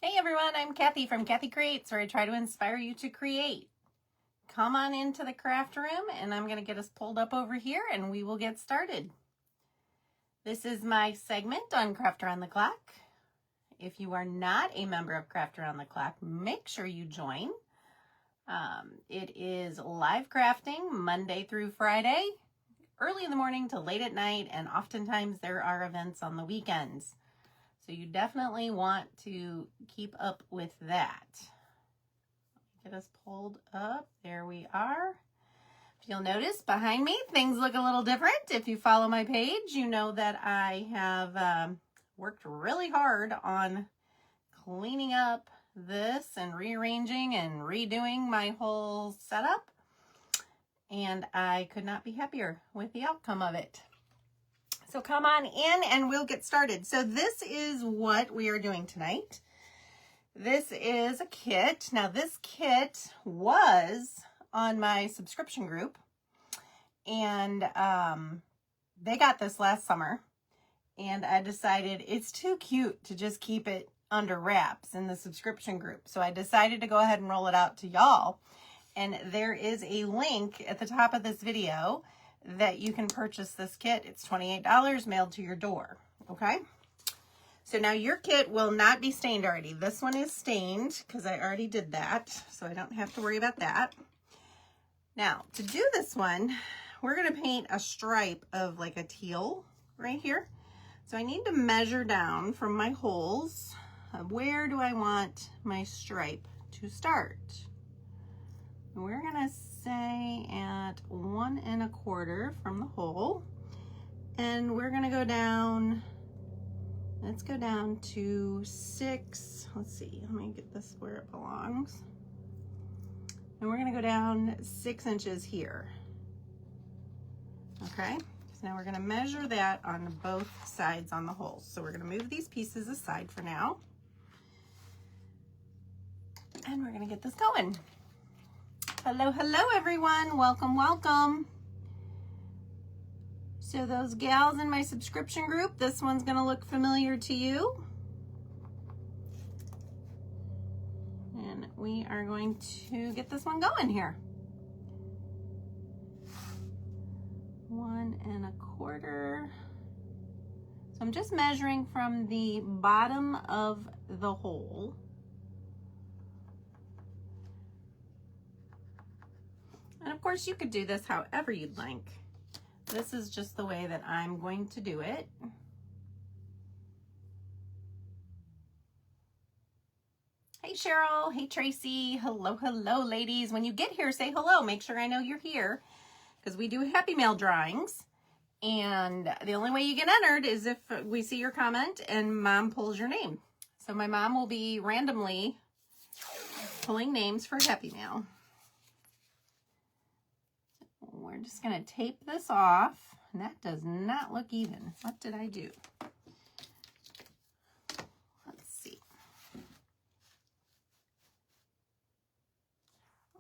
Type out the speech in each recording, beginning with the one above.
Hey everyone, I'm Kathy from Kathy Creates, where I try to inspire you to create. Come on into the craft room and I'm going to get us pulled up over here and we will get started. This is my segment on Craft Around the Clock. If you are not a member of Craft Around the Clock, make sure you join. It is live crafting Monday through Friday, early in the morning to late at night, and oftentimes there are events on the weekends. So you definitely want to keep up with that. Get us pulled up. There we are. If you'll notice behind me, things look a little different. If you follow my page, you know that I have worked really hard on cleaning up this and rearranging and redoing my whole setup. And I could not be happier with the outcome of it. So come on in and we'll get started. So this is what we are doing tonight. This is a kit. Now this kit was on my subscription group and they got this last summer and I decided it's too cute to just keep it under wraps in the subscription group. So I decided to go ahead and roll it out to y'all. And there is a link at the top of this video that you can purchase this kit. It's $28 mailed to your door, okay? So now your kit will not be stained already. This one is stained because I already did that, so I don't have to worry about that. Now, to do this one, we're gonna paint a stripe of like a teal right here. So I need to measure down from my holes. Where do I want my stripe to start? We're gonna say at 1 1/4 from the hole, and we're gonna go down, let's go down to 6, let's see, let me get this where it belongs, and we're gonna go down 6 inches here. Okay, so now we're gonna measure that on both sides on the holes. So we're gonna move these pieces aside for now, and we're gonna get this going. Hello, hello everyone. Welcome, welcome. So those gals in my subscription group, this one's gonna look familiar to you. And we are going to get this one going here. 1 1/4. So I'm just measuring from the bottom of the hole. And of course you could do this however you'd like. This is just the way that I'm going to do it. Hey Cheryl, hey Tracy, hello, hello ladies. When you get here, say hello, make sure I know you're here because we do Happy Mail drawings. And the only way you get entered is if we see your comment and mom pulls your name. So my mom will be randomly pulling names for Happy Mail. We're just going to tape this off, and that does not look even. What did I do? Let's see.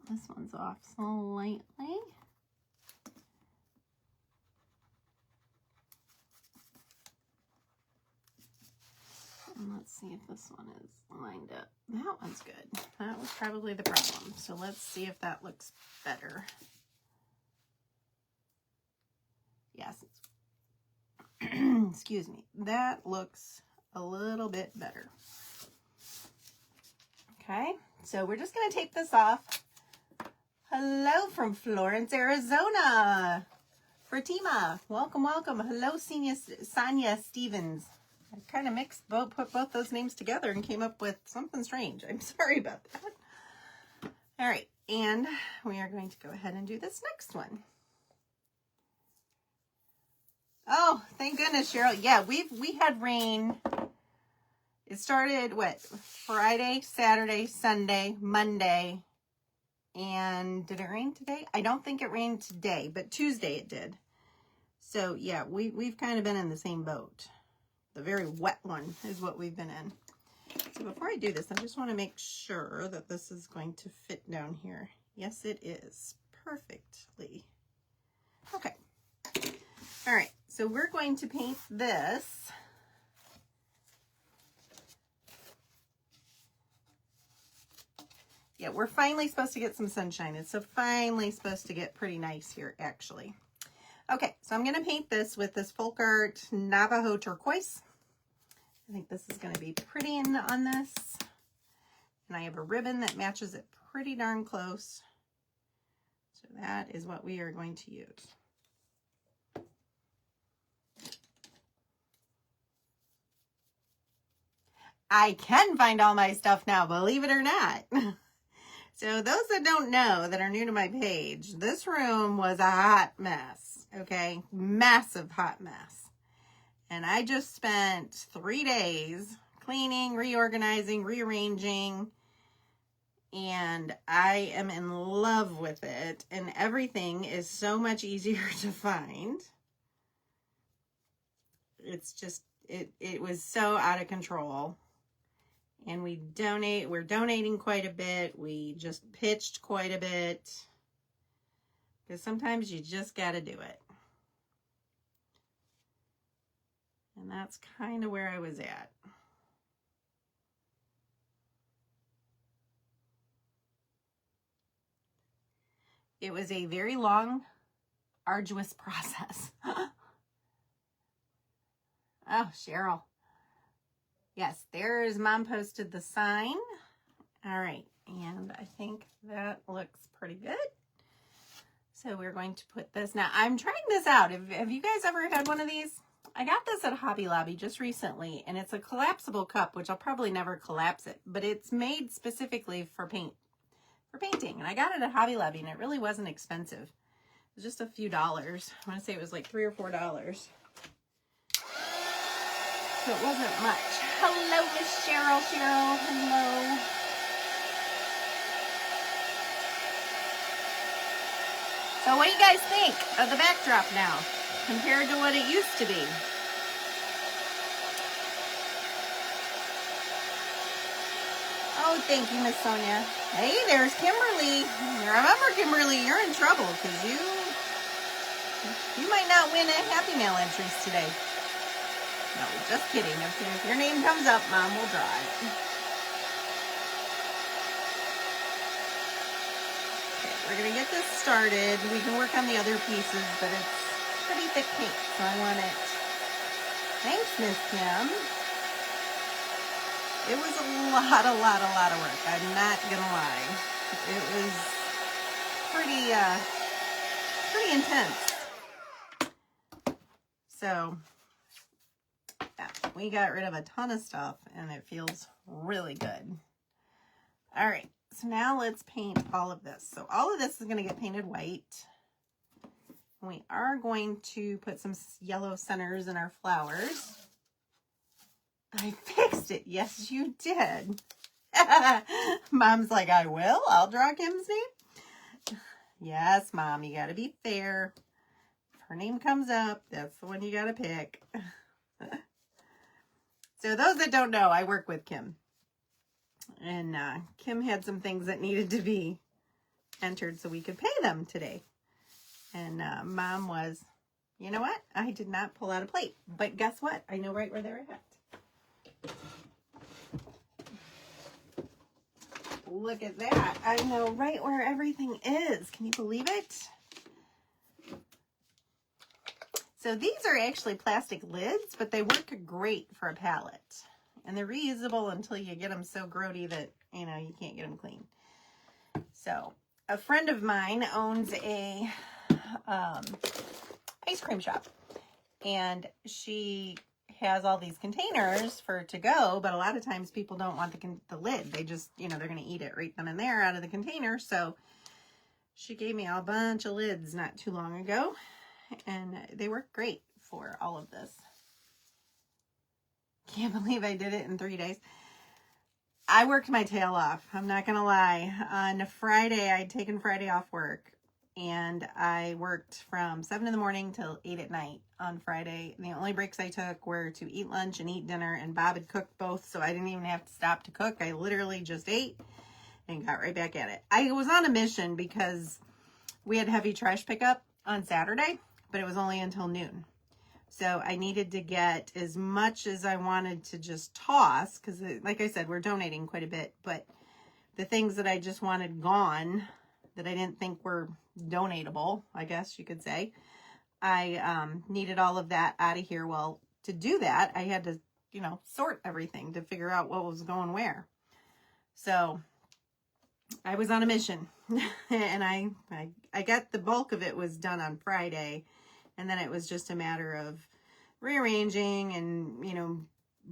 This one's off slightly. And let's see if this one is lined up. That one's good. That was probably the problem. So let's see if that looks better. Yes, excuse me, that looks a little bit better. Okay, so we're just going to tape this off. Hello from Florence, Arizona. Fatima, welcome, welcome. Hello, Sonia Stevens. I kind of put both those names together and came up with something strange. I'm sorry about that. All right, and we are going to go ahead and do this next one. Oh, thank goodness, Cheryl. Yeah, we had rain. It started, what, Friday, Saturday, Sunday, Monday, and did it rain today? I don't think it rained today, but Tuesday it did. So, yeah, we've kind of been in the same boat. The very wet one is what we've been in. So before I do this, I just want to make sure that this is going to fit down here. Yes, it is. Perfectly. Okay. All right, so we're going to paint this Yeah, we're finally supposed to get some sunshine. It's finally supposed to get pretty nice here, actually. Okay, so I'm going to paint this with this Folk Art Navajo turquoise. I think this is going to be pretty on this. And I have a ribbon that matches it pretty darn close. So that is what we are going to use. I can find all my stuff now, believe it or not. So those that don't know, that are new to my page, this room was a hot mess, okay? Massive hot mess. And I just spent 3 days cleaning, reorganizing, rearranging, and I am in love with it. And everything is so much easier to find. It's just, it was so out of control. And we're donating quite a bit. We just pitched quite a bit. Because sometimes you just got to do it. And that's kind of where I was at. It was a very long, arduous process. Oh, Cheryl. Yes, there's Mom posted the sign. All right, and I think that looks pretty good. So we're going to put this. Now, I'm trying this out. Have you guys ever had one of these? I got this at Hobby Lobby just recently, and it's a collapsible cup, which I'll probably never collapse it, but it's made specifically for painting. And I got it at Hobby Lobby, and it really wasn't expensive. It was just a few dollars. I want to say it was like $3 or $4. So it wasn't much. Hello, Miss Cheryl. Hello. So what do you guys think of the backdrop now compared to what it used to be? Oh, thank you, Miss Sonia. Hey, there's Kimberly. Remember, Kimberly, you're in trouble because you might not win a Happy Mail entries today. No, just kidding. If your name comes up, Mom will draw it. Okay, we're going to get this started. We can work on the other pieces, but it's pretty thick paint, so I want it. Thanks, Miss Kim. It was a lot of work. I'm not going to lie. It was pretty intense. So yeah, we got rid of a ton of stuff and it feels really good. All right, so now let's paint all of this. So all of this is going to get painted white. We are going to put some yellow centers in our flowers. I fixed it. Yes, you did. Mom's like, I will. I'll draw Kim's name. Yes, Mom, you got to be fair. If her name comes up, that's the one you got to pick. So those that don't know, I work with Kim. And Kim had some things that needed to be entered so we could pay them today. And Mom was, you know what? I did not pull out a plate. But guess what? I know right where they're at. Look at that. I know right where everything is. Can you believe it? So these are actually plastic lids, but they work great for a palette. And they're reusable until you get them so grody that, you know, you can't get them clean. So a friend of mine owns a ice cream shop. And she has all these containers for to go, but a lot of times people don't want the lid. They just, you know, they're going to eat it right then and there out of the container. So she gave me a bunch of lids not too long ago. And they work great for all of this. Can't believe I did it in 3 days. I worked my tail off. I'm not going to lie. On Friday, I'd taken Friday off work. And I worked from 7 in the morning till 8 at night on Friday. And the only breaks I took were to eat lunch and eat dinner. And Bob had cooked both, so I didn't even have to stop to cook. I literally just ate and got right back at it. I was on a mission because we had heavy trash pickup on Saturday, but it was only until noon. So I needed to get as much as I wanted to just toss because, like I said, we're donating quite a bit. But the things that I just wanted gone, that I didn't think were donatable, I guess you could say. I needed all of that out of here. Well, to do that, I had to, you know, sort everything to figure out what was going where. So I was on a mission and I got the bulk of it was done on Friday. And then it was just a matter of rearranging and, you know,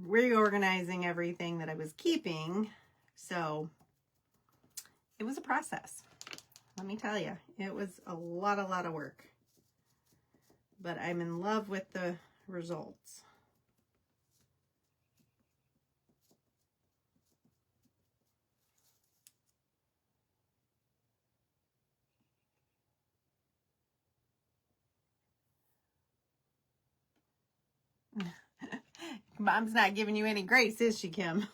reorganizing everything that I was keeping. So it was a process. Let me tell you, it was a lot of work. But I'm in love with the results. Mom's not giving you any grace, is she, Kim?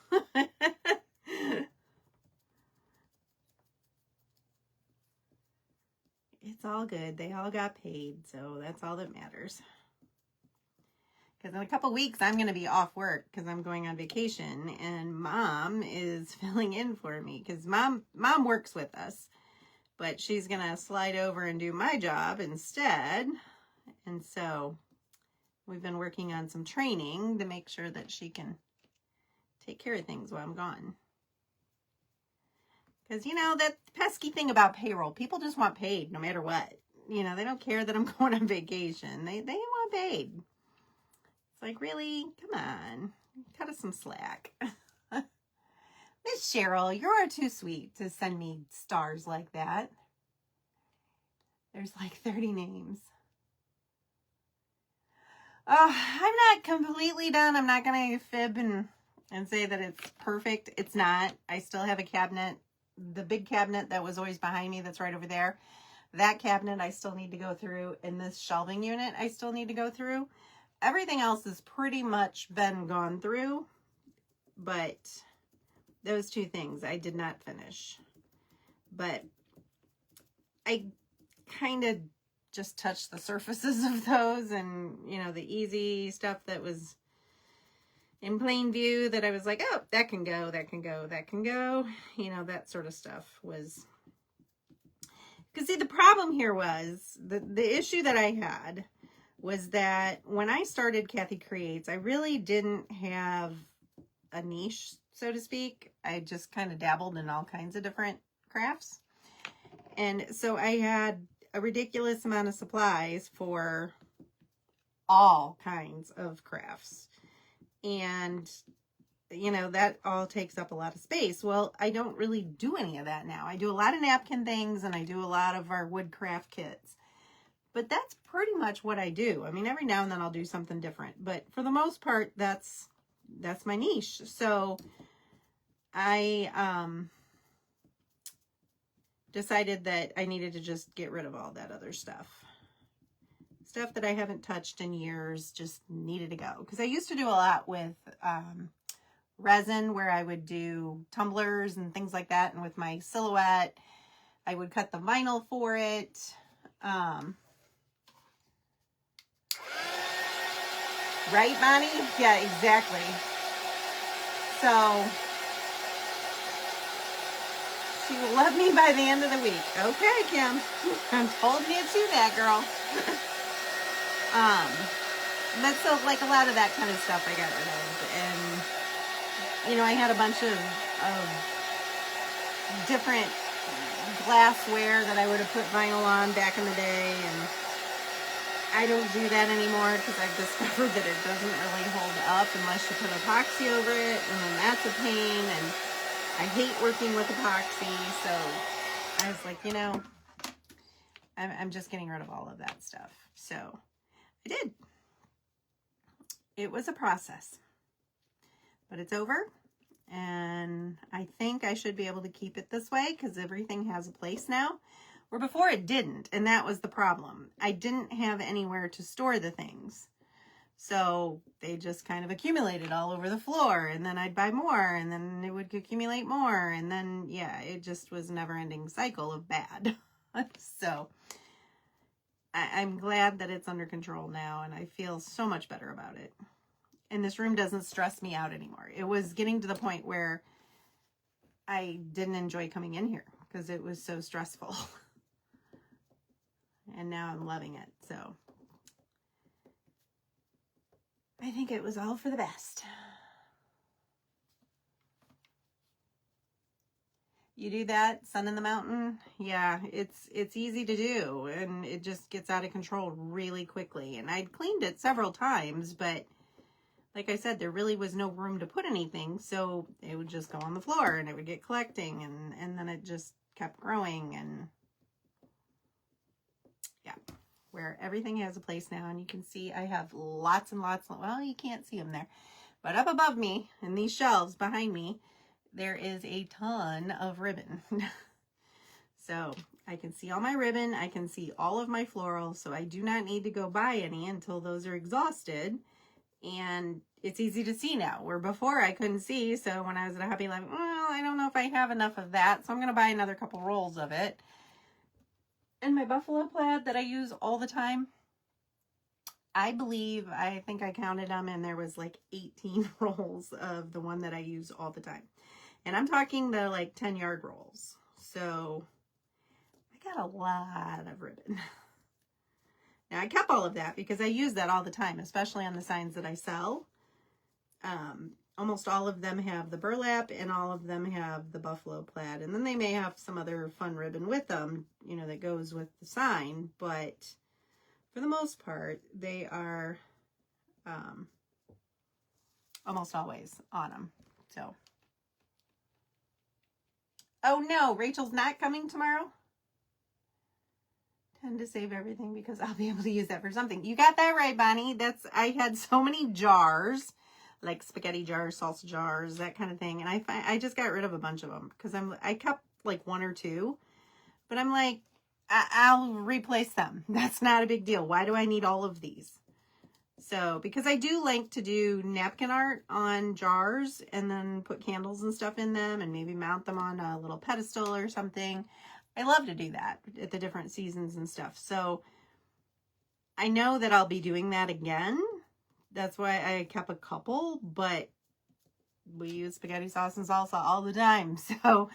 It's all good. They all got paid, so that's all that matters. Because in a couple weeks, I'm going to be off work because I'm going on vacation, and Mom is filling in for me because Mom works with us, but she's going to slide over and do my job instead. And so we've been working on some training to make sure that she can take care of things while I'm gone. Because, you know, that pesky thing about payroll, people just want paid no matter what. You know, they don't care that I'm going on vacation. They want paid. It's like, really? Come on. Cut us some slack. Miss Cheryl, you're too sweet to send me stars like that. There's like 30 names. Oh, I'm not completely done. I'm not going to fib and say that it's perfect. It's not. I still have a cabinet. The big cabinet that was always behind me that's right over there. That cabinet I still need to go through. And this shelving unit I still need to go through. Everything else has pretty much been gone through. But those two things I did not finish. But I kind of just touched the surfaces of those, and, you know, the easy stuff that was in plain view that I was like, oh, that can go, that can go, that can go. You know, that sort of stuff was, because see, the problem here was, the issue that I had was that when I started Kathy Creates, I really didn't have a niche, so to speak. I just kind of dabbled in all kinds of different crafts. And so I had a ridiculous amount of supplies for all kinds of crafts. And, you know, that all takes up a lot of space. Well, I don't really do any of that now. I do a lot of napkin things, and I do a lot of our wood craft kits. But that's pretty much what I do. I mean, every now and then I'll do something different. But for the most part, that's my niche. So I decided that I needed to just get rid of all that other stuff. Stuff that I haven't touched in years, just needed to go. Because I used to do a lot with resin, where I would do tumblers and things like that. And with my silhouette, I would cut the vinyl for it. Right, Bonnie? Yeah, exactly. So she will love me by the end of the week. Okay, Kim. I'm holding you to that, girl. But so, like, a lot of that kind of stuff I got rid of. And, you know, I had a bunch of different glassware that I would have put vinyl on back in the day. And I don't do that anymore because I've discovered that it doesn't really hold up unless you put epoxy over it. And then that's a pain. And I hate working with epoxy. So I was like, you know, I'm just getting rid of all of that stuff. So I did. It was a process, but it's over, and I think I should be able to keep it this way because everything has a place now, where before it didn't, and that was the problem. I didn't have anywhere to store the things, so they just kind of accumulated all over the floor, and then I'd buy more, and then it would accumulate more, and then, yeah, it just was a never-ending cycle of bad. So I'm glad that it's under control now, and I feel so much better about it. And this room doesn't stress me out anymore. It was getting to the point where I didn't enjoy coming in here because it was so stressful. And now I'm loving it. So I think it was all for the best. You do that, sun in the mountain? Yeah, it's easy to do, and it just gets out of control really quickly. And I'd cleaned it several times, but like I said, there really was no room to put anything, so it would just go on the floor, and it would get collecting, and then it just kept growing, and yeah, where everything has a place now. And you can see I have lots and lots, well, you can't see them there, but up above me, in these shelves behind me, there is a ton of ribbon. So I can see all my ribbon. I can see all of my florals. So I do not need to go buy any until those are exhausted. And it's easy to see now, where before I couldn't see. So when I was at a Hobby Lobby, well, I don't know if I have enough of that. So I'm going to buy another couple rolls of it. And my buffalo plaid that I use all the time, I think I counted them, and there was like 18 rolls of the one that I use all the time. And I'm talking the like 10-yard rolls. So I got a lot of ribbon. Now I kept all of that because I use that all the time, especially on the signs that I sell. Almost all of them have the burlap, and all of them have the buffalo plaid. And then they may have some other fun ribbon with them, you know, that goes with the sign. But for the most part, they are almost always on them. So. Oh no, Rachel's not coming tomorrow? Tend to save everything because I'll be able to use that for something. You got that right, Bonnie. I had so many jars, like spaghetti jars, salsa jars, that kind of thing. And I just got rid of a bunch of them because I kept like one or two, but I'm like, I'll replace them. That's not a big deal. Why do I need all of these? So, because I do like to do napkin art on jars and then put candles and stuff in them and maybe mount them on a little pedestal or something. I love to do that at the different seasons and stuff. So, I know that I'll be doing that again. That's why I kept a couple, but we use spaghetti sauce and salsa all the time. So,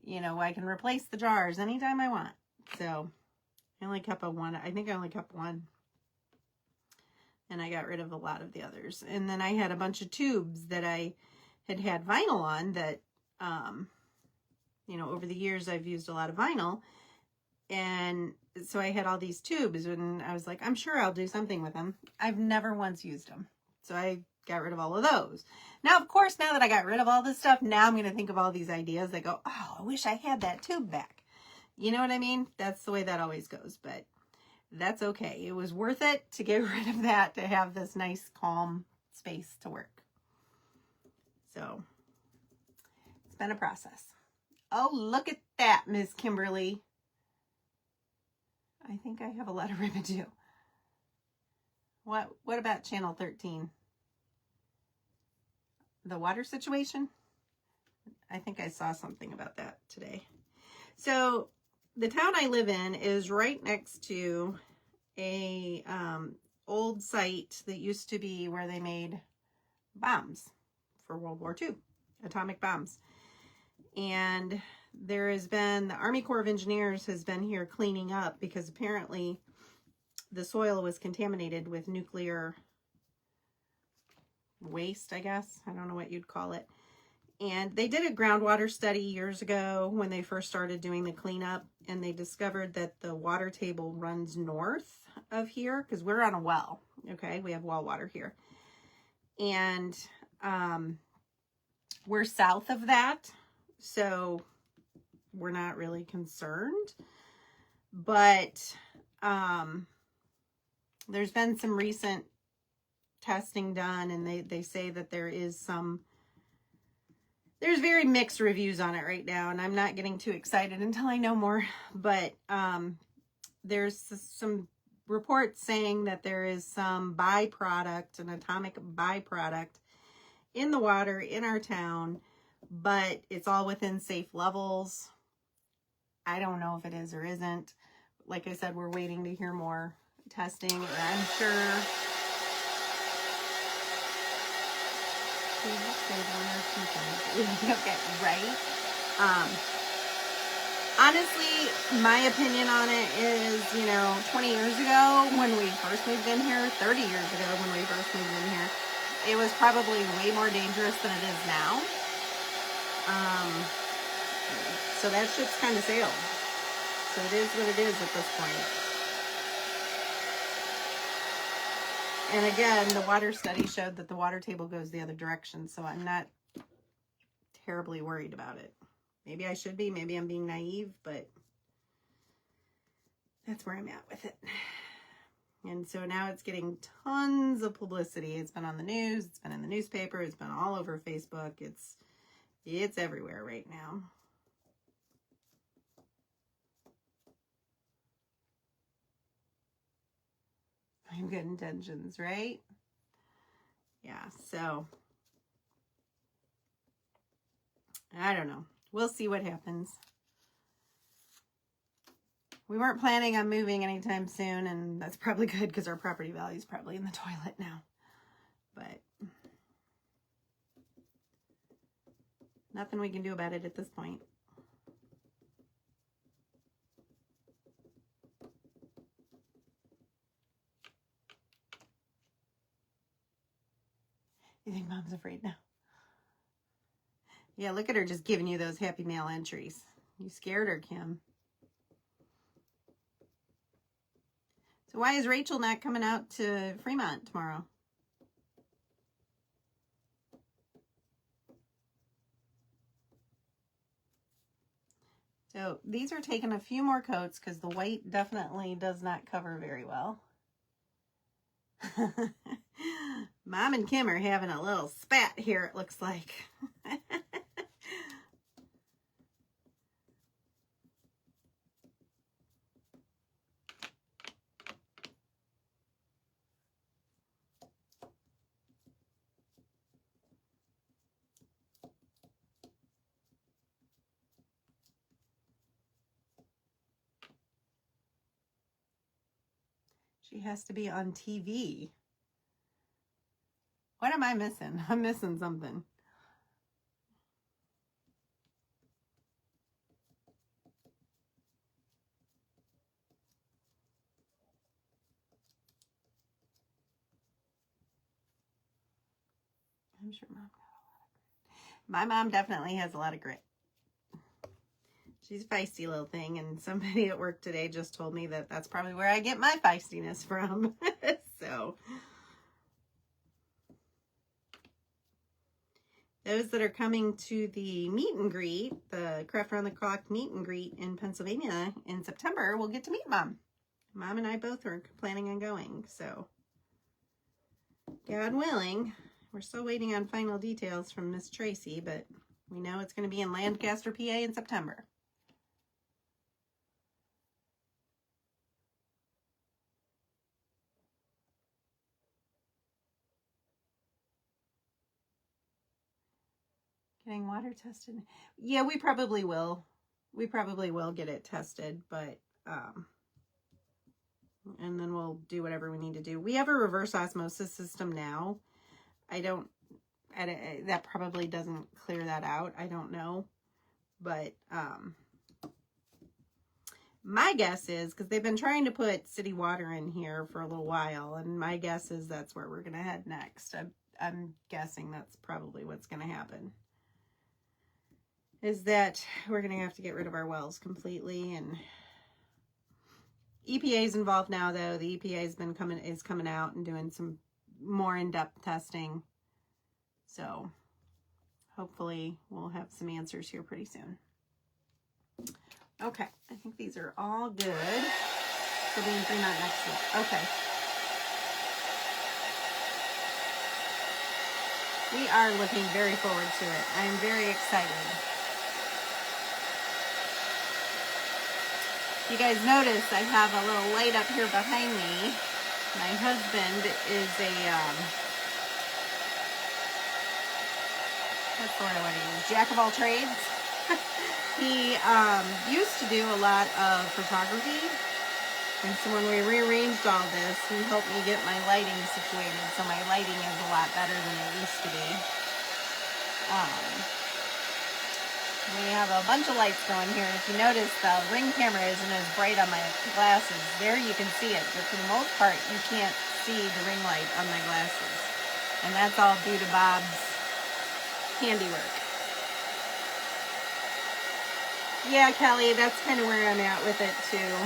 you know, I can replace the jars anytime I want. So, I only kept one. I think I only kept one. And I got rid of a lot of the others. And then I had a bunch of tubes that I had vinyl on that, you know, over the years I've used a lot of vinyl. And so I had all these tubes, and I was like, I'm sure I'll do something with them. I've never once used them. So I got rid of all of those. Now, of course, now that I got rid of all this stuff, now I'm going to think of all these ideas that go, oh, I wish I had that tube back. You know what I mean? That's the way that always goes. But that's okay. It was worth it to get rid of that to have this nice, calm space to work. So, it's been a process. Oh, look at that, Miss Kimberly. I think I have a lot of ribbon too. What about channel 13? The water situation? I think I saw something about that today. So, the town I live in is right next to a old site that used to be where they made bombs for World War II, atomic bombs. And there has been, the Army Corps of Engineers has been here cleaning up because apparently the soil was contaminated with nuclear waste, I guess. I don't know what you'd call it. And they did a groundwater study years ago when they first started doing the cleanup, and they discovered that the water table runs north of here because we're on a well. Okay, we have well water here. And we're south of that, so we're not really concerned. But there's been some recent testing done, and they say that there's very mixed reviews on it right now, and I'm not getting too excited until I know more. But there's some reports saying that there is some byproduct, an atomic byproduct in the water in our town, but it's all within safe levels. I don't know if it is or isn't. Like I said, we're waiting to hear more testing, and I'm sure okay, right? Honestly, my opinion on it is, 20 years ago when we first moved in here, 30 years ago when we first moved in here, it was probably way more dangerous than it is now. So that ship's kind of sailed. So it is what it is at this point. And again, the water study showed that the water table goes the other direction, so I'm not terribly worried about it. Maybe I should be, maybe I'm being naive, but that's where I'm at with it. And so now it's getting tons of publicity. It's been on the news, it's been in the newspaper, it's been all over Facebook. It's everywhere right now. I have good intentions, right? Yeah, so I don't know. We'll see what happens. We weren't planning on moving anytime soon, and that's probably good because our property value is probably in the toilet now. But nothing we can do about it at this point. You think Mom's afraid now? Yeah, look at her just giving you those happy mail entries. You scared her, Kim. So why is Rachel not coming out to Fremont tomorrow? So these are taking a few more coats because the white definitely does not cover very well. Mom and Kim are having a little spat here, it looks like. She has to be on TV. What am I missing? I'm missing something. I'm sure Mom got a lot of grit. My mom definitely has a lot of grit. She's a feisty little thing, and somebody at work today just told me that that's probably where I get my feistiness from. So those that are coming to the meet and greet, the Craft Around the Clock meet and greet in Pennsylvania in September, will get to meet Mom. Mom and I both are planning on going, so God willing. We're still waiting on final details from Miss Tracy, but we know it's going to be in Lancaster, PA in September. Getting water tested? Yeah, we probably will. We probably will get it tested, but and then we'll do whatever we need to do. We have a reverse osmosis system now. That probably doesn't clear that out. I don't know. But my guess is, because they've been trying to put city water in here for a little while, and my guess is that's where we're going to head next. I'm guessing that's probably what's going to happen. Is that we're going to have to get rid of our wells completely, and EPA's involved now, though. The EPA is coming out and doing some more in-depth testing. So hopefully we'll have some answers here pretty soon. Okay, I think these are all good. We'll be in Fremont next week. Okay. We are looking very forward to it. I am very excited. You guys notice I have a little light up here behind me. My husband is a, what's the word I want to use? Jack of all trades. He used to do a lot of photography. And so when we rearranged all this, he helped me get my lighting situated. So my lighting is a lot better than it used to be. We have a bunch of lights going here. If you notice, the ring camera isn't as bright on my glasses. There you can see it, but for the most part, you can't see the ring light on my glasses. And that's all due to Bob's handiwork. Yeah, Kelly, that's kind of where I'm at with it too.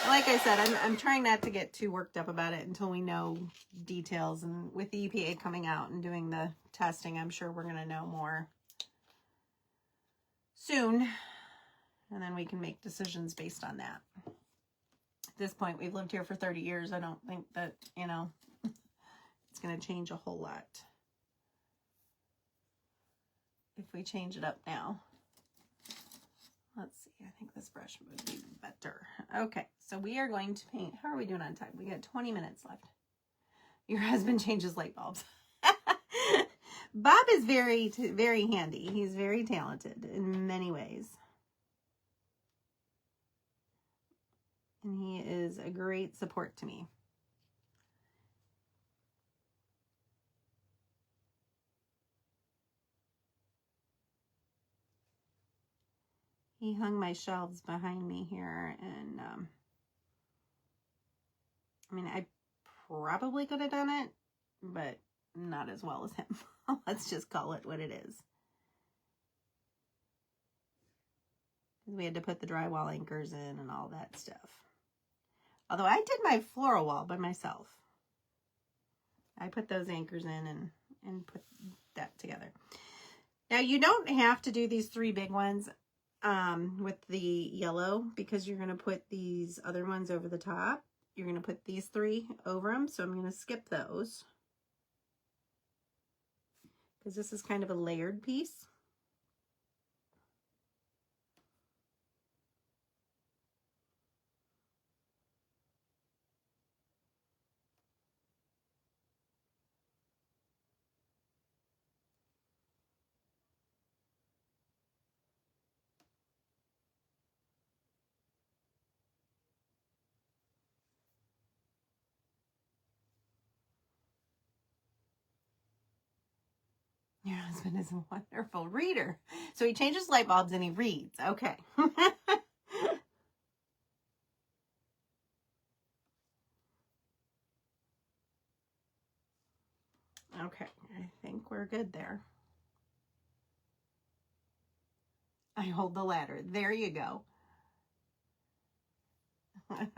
Like I said, I'm trying not to get too worked up about it until we know details. And with the EPA coming out and doing the testing, I'm sure we're going to know more soon. And then we can make decisions based on that. At this point, we've lived here for 30 years. I don't think that, you know, it's going to change a whole lot if we change it up now. Let's see. I think this brush would be better. Okay, so we are going to paint. How are we doing on time? We got 20 minutes left. Your husband changes light bulbs. Bob is very, very handy. He's very talented in many ways. And he is a great support to me. He hung my shelves behind me here, and I mean, I probably could have done it, but not as well as him. Let's just call it what it is. We had to put the drywall anchors in and all that stuff. Although I did my floral wall by myself. I put those anchors in and put that together. Now, you don't have to do these 3 big ones with the yellow, because you're going to put these other ones over the top. You're going to put these 3 over them, so I'm going to skip those because this is kind of a layered piece. Your husband is a wonderful reader. So he changes light bulbs and he reads. Okay. Okay, I think we're good there. I hold the ladder. There you go. You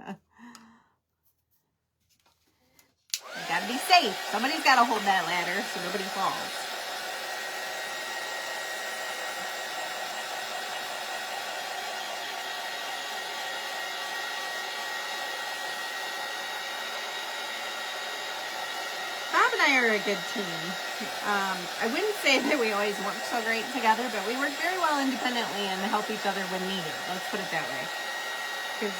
gotta be safe. Somebody's gotta hold that ladder so nobody falls. Bob and I are a good team. I wouldn't say that we always work so great together, but we work very well independently and help each other when needed. Let's put it that way. Because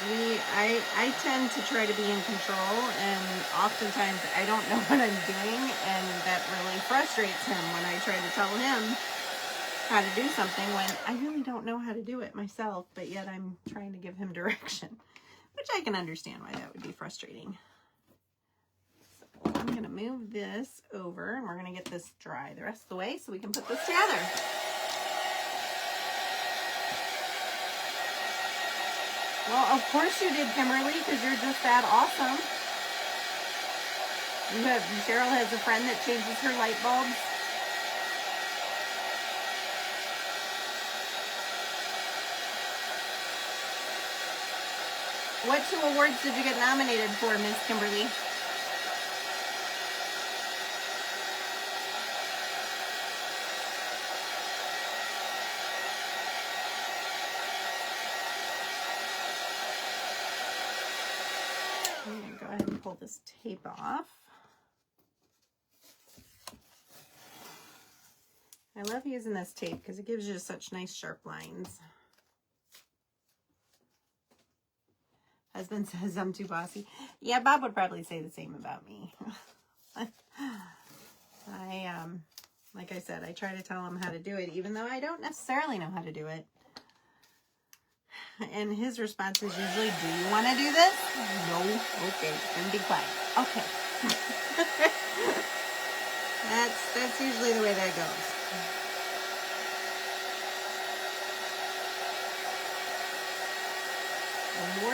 I tend to try to be in control, and oftentimes I don't know what I'm doing, and that really frustrates him when I try to tell him how to do something when I really don't know how to do it myself, but yet I'm trying to give him direction, which I can understand why that would be frustrating. So I'm going to move this over, and we're going to get this dry the rest of the way so we can put this together. Well, of course you did, Kimberly, because you're just that awesome. Cheryl has a friend that changes her light bulbs. What 2 awards did you get nominated for, Miss Kimberly? I'm going to go ahead and pull this tape off. I love using this tape because it gives you such nice sharp lines. Husband says I'm too bossy. Yeah, Bob would probably say the same about me. Like I said, I try to tell him how to do it, even though I don't necessarily know how to do it. And his response is usually, do you want to do this? No. Okay, then be quiet. Okay. That's usually the way that goes.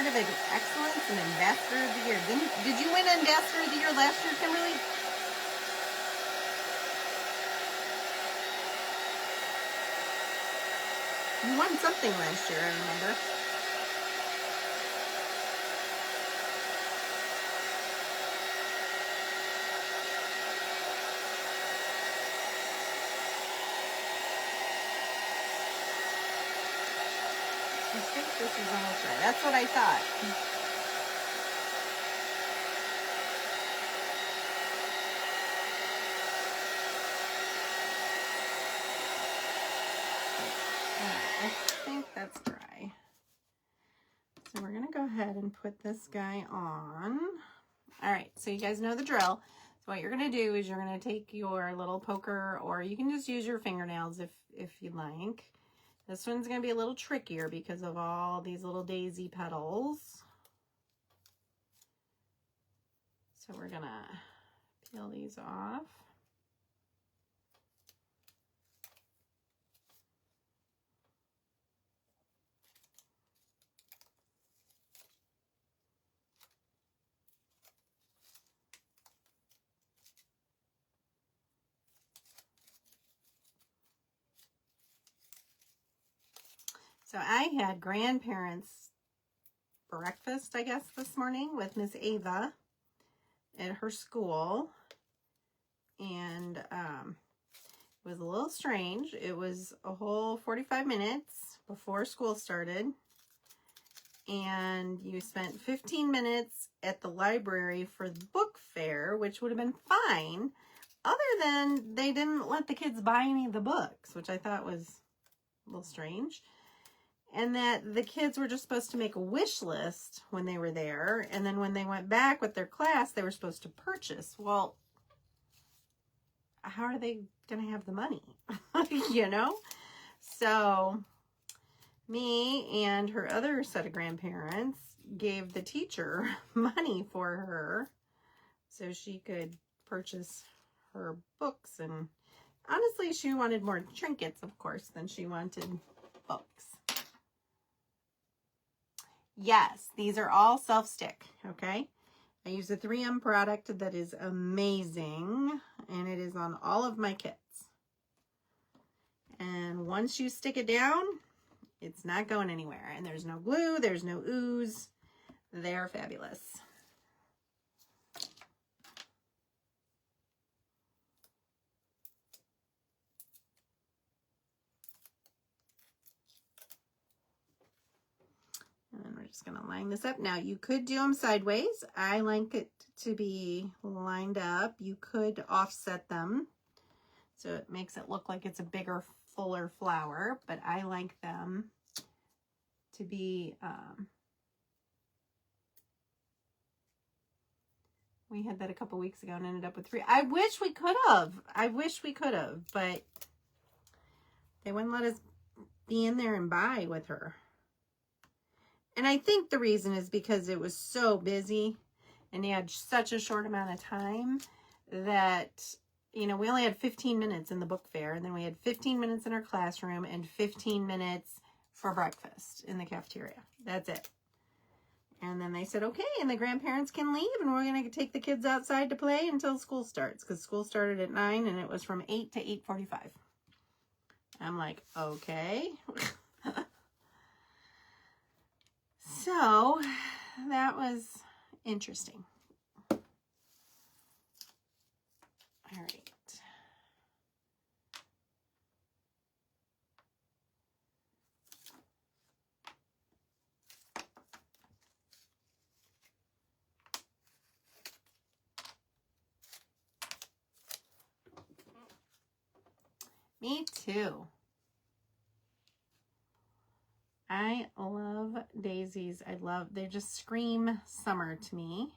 Award of Excellence and Ambassador of the Year. Did you win Ambassador of the Year last year, Kimberly? You won something last year, I remember. I think this is almost right. That's what I thought. I think that's dry. So we're going to go ahead and put this guy on. All right, so you guys know the drill. So what you're going to do is you're going to take your little poker, or you can just use your fingernails if you like. This one's going to be a little trickier because of all these little daisy petals. So we're going to peel these off. So I had grandparents' breakfast, I guess, this morning with Miss Ava at her school. And it was a little strange. It was a whole 45 minutes before school started. And you spent 15 minutes at the library for the book fair, which would have been fine, other than they didn't let the kids buy any of the books, which I thought was a little strange. And that the kids were just supposed to make a wish list when they were there. And then when they went back with their class, they were supposed to purchase. Well, how are they going to have the money? You know? So me and her other set of grandparents gave the teacher money for her so she could purchase her books. And honestly, she wanted more trinkets, of course, than she wanted books. Yes, these are all self-stick, okay? I use a 3M product that is amazing, and it is on all of my kits. And once you stick it down, it's not going anywhere. And there's no glue, there's no ooze. They're fabulous. And we're just going to line this up. Now, you could do them sideways. I like it to be lined up. You could offset them so it makes it look like it's a bigger, fuller flower. But I like them to be, we had that a couple weeks ago and ended up with 3. I wish we could have. But they wouldn't let us be in there and buy with her. And I think the reason is because it was so busy and he had such a short amount of time that, you know, we only had 15 minutes in the book fair, and then we had 15 minutes in our classroom and 15 minutes for breakfast in the cafeteria. That's it. And then they said, okay, and the grandparents can leave, and we're going to take the kids outside to play until school starts, because school started at 9 and it was from 8 to 8:45. I'm like, okay. So that was interesting. All right. Me too. I love daisies. They just scream summer to me.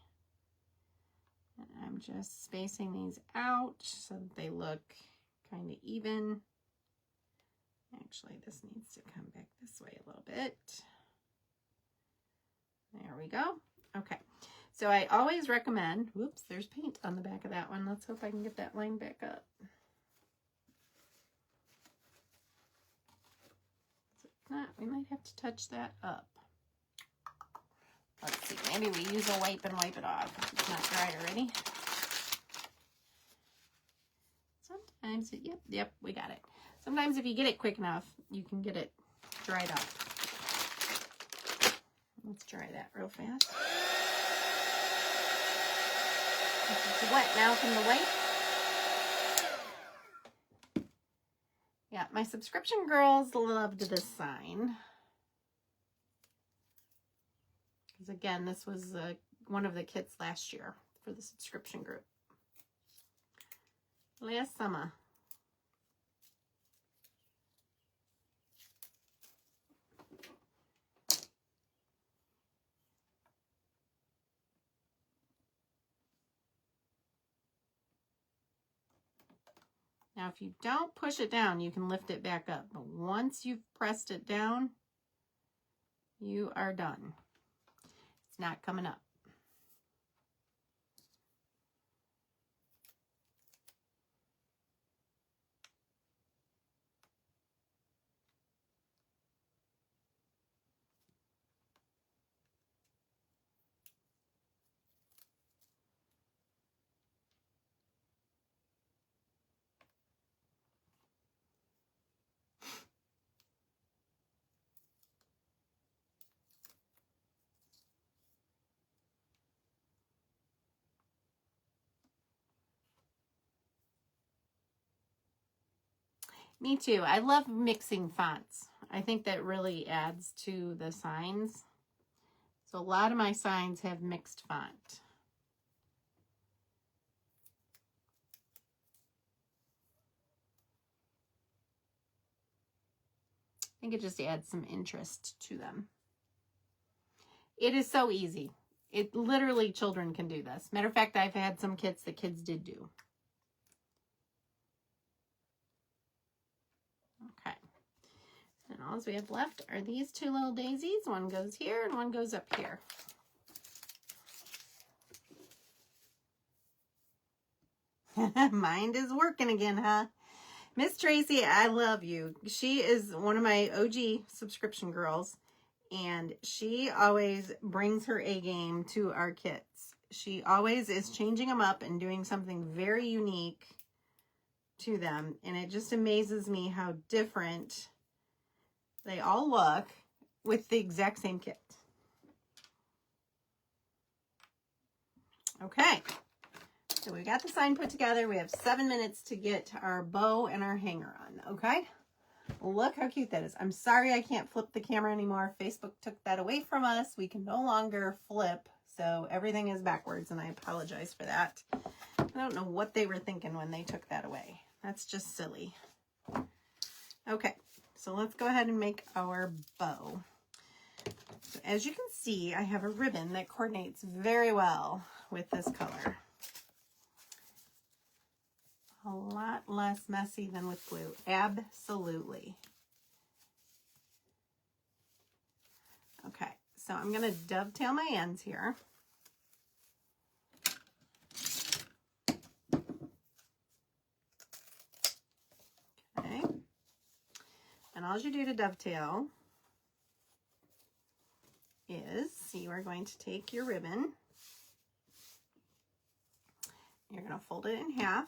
And I'm just spacing these out so that they look kind of even. Actually, this needs to come back this way a little bit. There we go. Okay. So I always recommend, whoops, there's paint on the back of that one. Let's hope I can get that line back up. If not, we might have to touch that up. Maybe we use a wipe and wipe it off if it's not dried already. Sometimes, yep, we got it. Sometimes if you get it quick enough, you can get it dried up. Let's dry that real fast. It's wet now from the wipe. Yeah, my subscription girls loved this sign. Because again, this was one of the kits last year for the subscription group. Last summer. Now, if you don't push it down, you can lift it back up. But once you've pressed it down, you are done. It's not coming up. Me too. I love mixing fonts. I think that really adds to the signs. So a lot of my signs have mixed font. I think it just adds some interest to them. It is so easy. It literally, children can do this. Matter of fact, I've had some kits that kids did do. Okay. And all we have left are these two little daisies. One goes here and one goes up here. Mind is working again, huh? Miss Tracy, I love you. She is one of my OG subscription girls, and she always brings her A game to our kits. She always is changing them up and doing something very unique to them, and it just amazes me how different they all look with the exact same kit. Okay. So we got the sign put together. We have 7 minutes to get our bow and our hanger on, okay? Look how cute that is. I'm sorry I can't flip the camera anymore. Facebook took that away from us. We can no longer flip, so everything is backwards, and I apologize for that. I don't know what they were thinking when they took that away. That's just silly. Okay, so let's go ahead and make our bow. So as you can see, I have a ribbon that coordinates very well with this color. A lot less messy than with glue. Absolutely. Okay, so I'm going to dovetail my ends here. Okay. And all you do to dovetail is you are going to take your ribbon. You're going to fold it in half.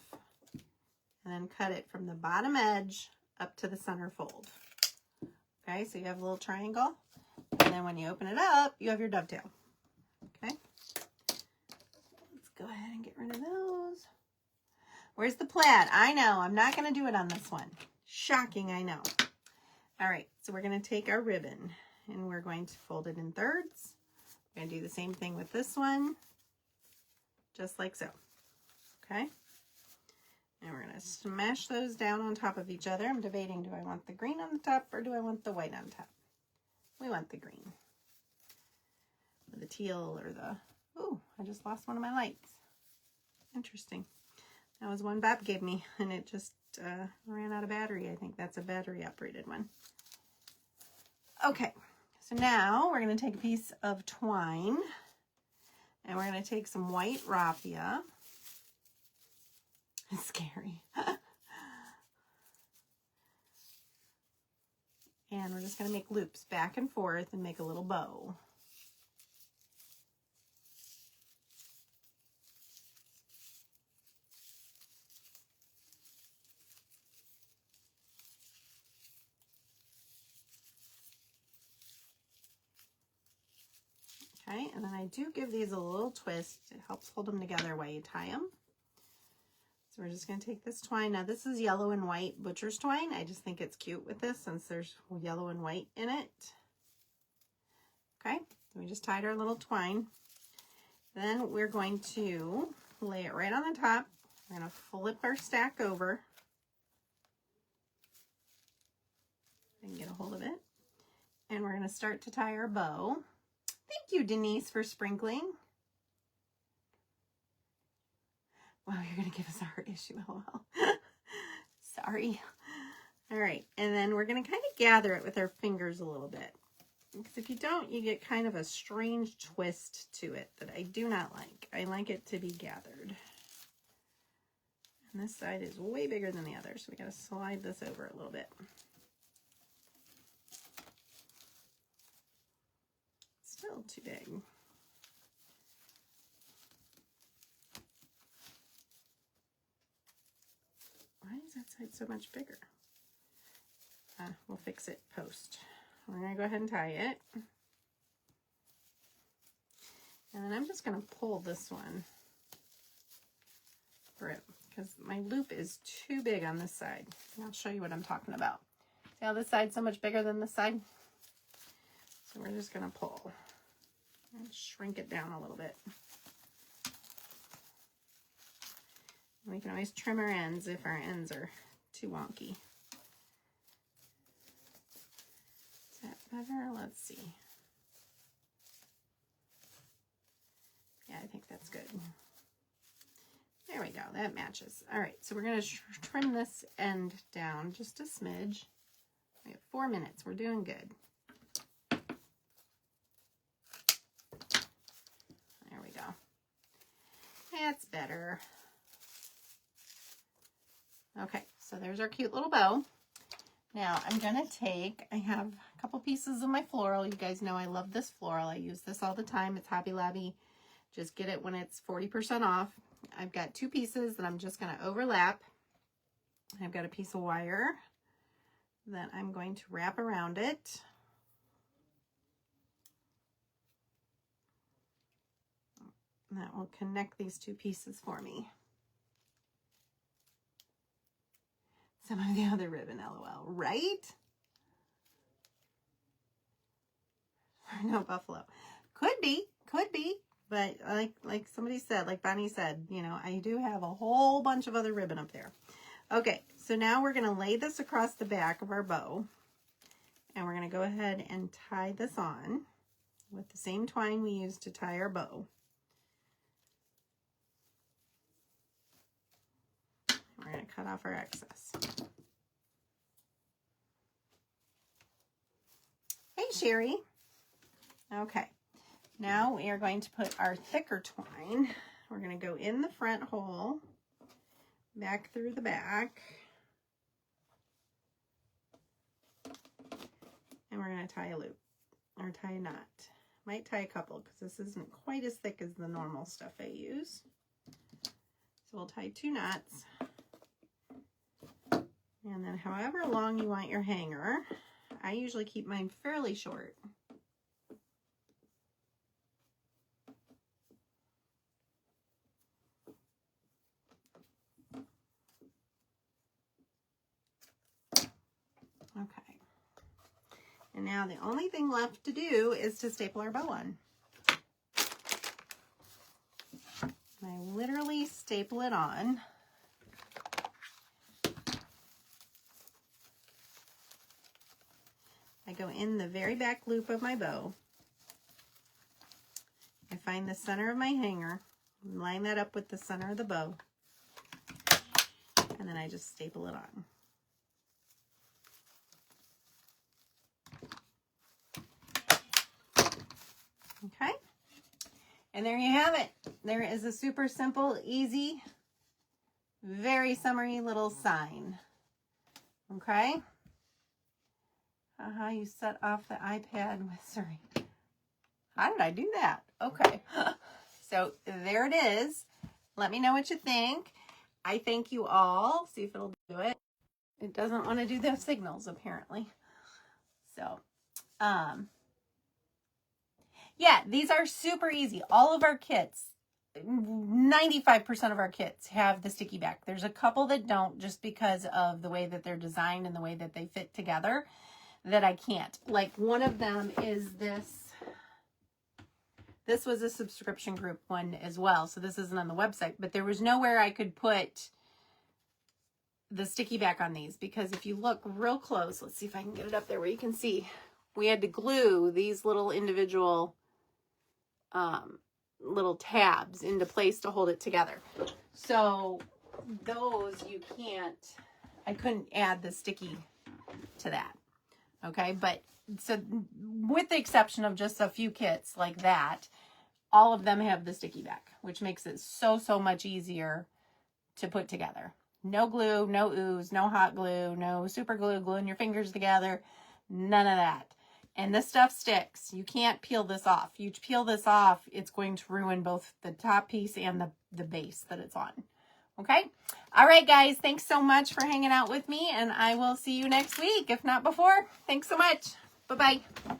And then cut it from the bottom edge up to the center fold. Okay, so you have a little triangle. And then when you open it up, you have your dovetail. Okay. Let's go ahead and get rid of those. Where's the plaid? I know, I'm not going to do it on this one. Shocking, I know. All right, so we're going to take our ribbon and we're going to fold it in thirds. We're going to do the same thing with this one, just like so. Okay. And we're going to smash those down on top of each other. I'm debating, do I want the green on the top or do I want the white on top? We want the green. Or the teal or the... Ooh, I just lost one of my lights. Interesting. That was one Bob gave me and it just ran out of battery. I think that's a battery operated one. Okay, so now we're going to take a piece of twine and we're going to take some white raffia. It's scary. And we're just going to make loops back and forth and make a little bow. Okay, and then I do give these a little twist. It helps hold them together while you tie them. So we're just going to take this twine. Now this is yellow and white butcher's twine. I just think it's cute with this since there's yellow and white in it. Okay, so we just tied our little twine. Then we're going to lay it right on the top. We're going to flip our stack over. I can get a hold of it. And we're going to start to tie our bow. Thank you, Denise, for sprinkling. Wow, you're going to give us a heart issue, lol. Sorry. All right, and then we're going to kind of gather it with our fingers a little bit. Because if you don't, you get kind of a strange twist to it that I do not like. I like it to be gathered. And this side is way bigger than the other, so we got to slide this over a little bit. Still too big. Why is that side so much bigger? We'll fix it post. We're going to go ahead and tie it. And then I'm just going to pull this one through because my loop is too big on this side. And I'll show you what I'm talking about. See how this side's so much bigger than this side? So we're just going to pull and shrink it down a little bit. And we can always trim our ends if our ends are too wonky. Is that better? Let's see. Yeah, I think that's good. There we go. That matches. All right, so we're going to trim this end down just a smidge. We have 4 minutes. We're doing good. There we go. That's better. Okay, so there's our cute little bow. Now I'm going to take, I have a couple pieces of my floral. You guys know I love this floral. I use this all the time. It's Hobby Lobby. Just get it when it's 40% off. I've got 2 pieces that I'm just going to overlap. I've got a piece of wire that I'm going to wrap around it. And that will connect these 2 pieces for me. Some of the other ribbon, LOL, right? No buffalo. Could be, but like somebody said, like Bonnie said, you know, I do have a whole bunch of other ribbon up there. Okay, so now we're gonna lay this across the back of our bow, and we're gonna go ahead and tie this on with the same twine we used to tie our bow. We're going to cut off our excess. Hey, Sherry. Okay, now we are going to put our thicker twine. We're going to go in the front hole, back through the back, and we're going to tie a loop or tie a knot. Might tie a couple because this isn't quite as thick as the normal stuff I use. So we'll tie 2 knots. And then however long you want your hanger, I usually keep mine fairly short. Okay. And now the only thing left to do is to staple our bow on. And I literally staple it on. I go in the very back loop of my bow. I find the center of my hanger, line that up with the center of the bow, and then I just staple it on. Okay, and there you have it. There is a super simple, easy, very summery little sign. Okay. You set off the iPad with Siri. How did I do that? Okay. So there it is. Let me know what you think. I thank you all. See if it'll do it. It doesn't want to do the signals apparently. So, yeah, these are super easy. All of our kits, 95% of our kits have the sticky back. There's a couple that don't, just because of the way that they're designed and the way that they fit together, that I can't. Like one of them is this. This was a subscription group one as well, so this isn't on the website, but there was nowhere I could put the sticky back on these, because if you look real close, let's see if I can get it up there where you can see, we had to glue these little individual little tabs into place to hold it together. So those you can't, I couldn't add the sticky to that. Okay, but so with the exception of just a few kits like that, all of them have the sticky back, which makes it so much easier to put together. No glue, no ooze, no hot glue, no super glue, gluing your fingers together, none of that. And this stuff sticks. You can't peel this off. You peel this off, it's going to ruin both the top piece and the base that it's on. Okay? All right, guys. Thanks so much for hanging out with me, and I will see you next week, if not before. Thanks so much. Bye-bye.